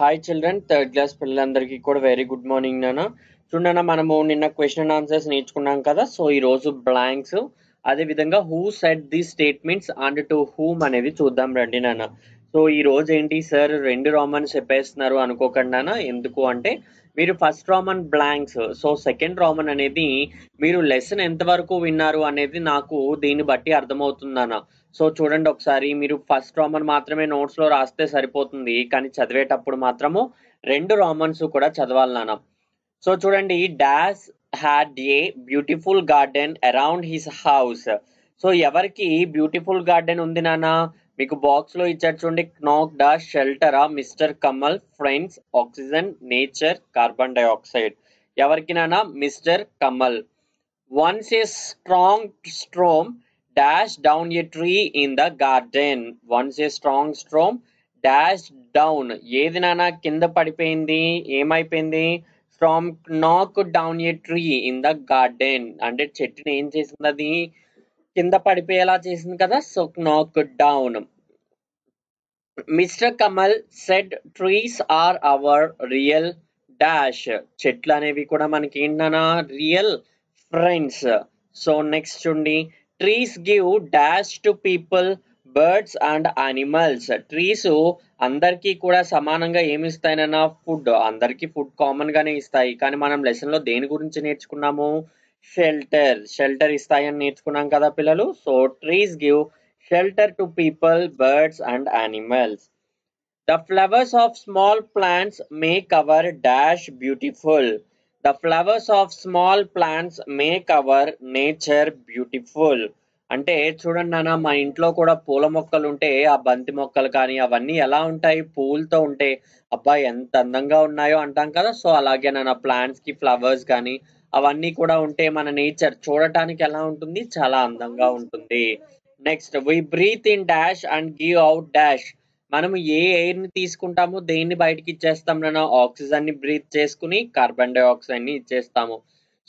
Hi children, third class పిల్లలందరికీ కూడా very good morning నాన్న. చూడన్నా, మనము నిన్న క్వశ్చన్ అండ్ ఆన్సర్స్ నేర్చుకున్నాం కదా. సో ఈ రోజు బ్లాంక్స్, అదే విధంగా who set the statements and to whom అనేది చూద్దాం రండి నాన్న. సో ఈ రోజు ఏంటి సార్ 2 రామన్స్ చెప్పేస్తున్నారు అనుకోకండి నాన్న. ఎందుకు అంటే మీరు ఫస్ట్ రామన్ బ్లాంక్స్, సో సెకండ్ రామన్ అనేది మీరు లెసన్ ఎంత వరకు విన్నారు అనేది నాకు దీన్ని బట్టి అర్థమవుతుంది నాన్న. సో చూడండి ఒకసారి, మీరు ఫస్ట్ రామన్ మాత్రమే నోట్స్ లో రాస్తే సరిపోతుంది, కానీ చదివేటప్పుడు మాత్రము 2 రామన్స్ కూడా చదవాలి నాన్న. సో చూడండి, dash had a beautiful garden around his house. So ఎవరికి బ్యూటిఫుల్ గార్డెన్ ఉంది నాన్న? మీకు బాక్స్ లో ఇచ్చారు చూడండి. నాక్ డాష్ షెల్టరా mister Kamal friends oxygen nature carbon dioxide. ఎవరికి నాన్న? Mister Kamal. Once a strong storm dash down a tree in the garden. Once a strong storm dash down. ఏది నాన్న కింద పడిపోయింది? ఏమైపోయింది? స్ట్రామ్ నాక్ down A tree in the garden. అంటే చెట్టుని ఏం చేసింది? అది కింద పడిపోయేలా చేసింది కదా. So knock down. Mister Kamal said trees are our real dash. చెట్లు అనేవి కూడా మనకి ఏంటన్నా? Real friends. సో నెక్స్ట్ చూడండి, trees give dash to people birds and animals. Trees అందరికీ కూడా సమానంగా ఏమి ఇస్తాయన్నా? ఫుడ్. అందరికీ ఫుడ్ కామన్ గానే ఇస్తాయి, కానీ మనం లెసన్ లో దేని గురించి నేర్చుకున్నాము? షెల్టర్ ఇస్తాయని నేర్చుకున్నాం కదా పిల్లలు. So trees give shelter to people, birds and animals. The flowers of small plants make our dash beautiful. The flowers of small plants make our nature beautiful. అంటే చూడండి నాన్న, మా ఇంట్లో కూడా పూల మొక్కలు ఉంటే, ఆ బంతి మొక్కలు కానీ అవన్నీ ఎలా ఉంటాయి? పూలతో ఉంటే అబ్బా ఎంత అందంగా ఉన్నాయో అంటాం కదా. సో అలాగే నాన్న, ప్లాంట్స్ కి ఫ్లవర్స్ కానీ అవన్నీ కూడా ఉంటే మన నేచర్ చూడటానికి ఎలా ఉంటుంది? చాలా అందంగా ఉంటుంది. Next, we breathe in dash and give out dash. మనం ఏ ఎయిర్ ని తీసుకుంటామో దేన్ని బయటకి ఇచ్చేస్తాం నాన్న? ఆక్సిజన్ ని బ్రీత్ చేసుకుని కార్బన్ డైఆక్సైడ్ ని ఇచ్చేస్తాము.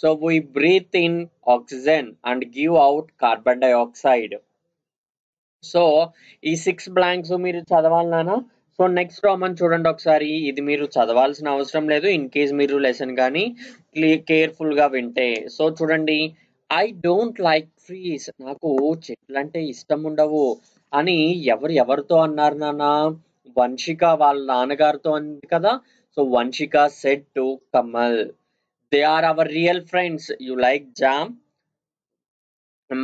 So we breathe in oxygen and give out carbon dioxide. So ఈ 6 బ్లాంక్స్ మీరు చదవాలి నాన్న. సో నెక్స్ట్ రామన్ చూడండి ఒకసారి. ఇది మీరు చదవాల్సిన అవసరం లేదు, ఇన్ కేస్ మీరు లెసన్ కానీ కేర్ఫుల్ గా వింటే. సో చూడండి, ఐ డోంట్ లైక్ ట్రీస్. నాకు చెట్లు అంటే ఇష్టం ఉండవు అని ఎవరితో అన్నారు నాన్న? వంశిక వాళ్ళ నాన్నగారితో అంది కదా. So Vanshika said to Kamal, they are our real friends. You like jam,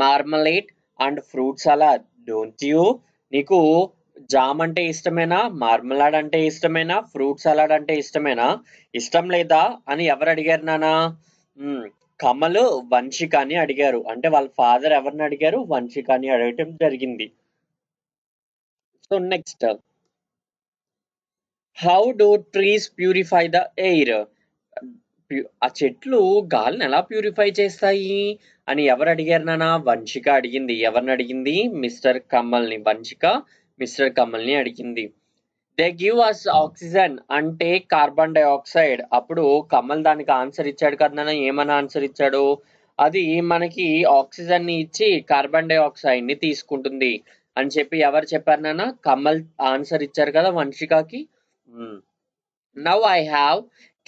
marmalade and fruit salad don't you. నీకు జామ్ అంటే ఇష్టమేనా? మార్మలాడ్ అంటే ఇష్టమేనా? ఫ్రూట్ సలాడ్ అంటే ఇష్టమేనా? ఇష్టం లేదా అని ఎవరు అడిగారు నాన్న? కమల్ వంశికాని అడిగారు. అంటే వాళ్ళ ఫాదర్ ఎవరిని అడిగారు? వంశికాని అడగటం జరిగింది. So next, how do trees purify the air. ఆ చెట్లు గాలిని ఎలా ప్యూరిఫై చేస్తాయి అని ఎవరు అడిగారు నాన్న? వంశిక అడిగింది. ఎవరిని అడిగింది? మిస్టర్ కమల్ ని. వంశిక మిస్టర్ కమల్ ని అడిగింది. దే గివ్ అస్ ఆక్సిజన్ అంటే కార్బన్ డైఆక్సైడ్. అప్పుడు కమల్ దానికి ఆన్సర్ ఇచ్చాడు కదా నాన్న. ఏమని ఆన్సర్ ఇచ్చాడు? అది మనకి ఆక్సిజన్ ని ఇచ్చి కార్బన్ డైఆక్సైడ్ ని తీసుకుంటుంది అని చెప్పి ఎవరు చెప్పారు నాన్న? కమల్ ఆన్సర్ ఇచ్చారు కదా వంశికకి. Now I have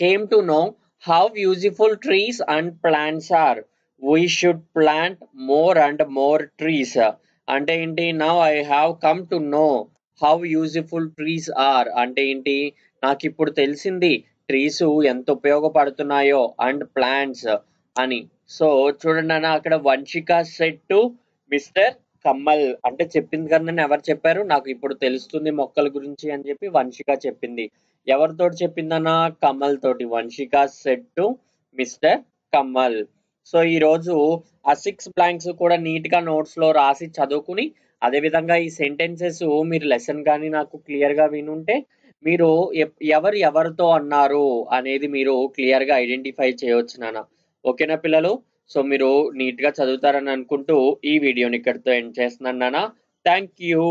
came to know how useful trees and plants are. We should plant more and more trees. అంటే ఏంటి? Now I have come to know how useful trees are. అంటే ఏంటి? నాకు ఇప్పుడు తెలిసింది ట్రీస్ ఎంత ఉపయోగపడుతున్నాయో అండ్ ప్లాంట్స్ అని. సో చూడండి అన్న, అక్కడ Vanshika said to mister Kamal అంటే చెప్పింది కదా. ఎవరు చెప్పారు? నాకు ఇప్పుడు తెలుస్తుంది మొక్కల గురించి అని చెప్పి వంశిక చెప్పింది. ఎవరితో చెప్పిందన్నా? కమల్ తోటి. Vamshika said to mister Kamal. So ఈ రోజు ఆ 6 బ్లాంక్స్ కూడా నీట్ గా నోట్స్ లో రాసి చదువుకుని, అదే విధంగా ఈ సెంటెన్సెస్ మీరు లెసన్ కానీ నాకు క్లియర్ గా వినుంటే మీరు ఎవరితో అన్నారు అనేది మీరు క్లియర్ గా ఐడెంటిఫై చేయవచ్చు నాన్న. ఓకేనా పిల్లలు? సో మీరు నీట్ గా చదువుతారని అనుకుంటూ ఈ వీడియోని ఇక్కడితో ఎండ్ చేస్తున్నాను నాన్న. Thank you.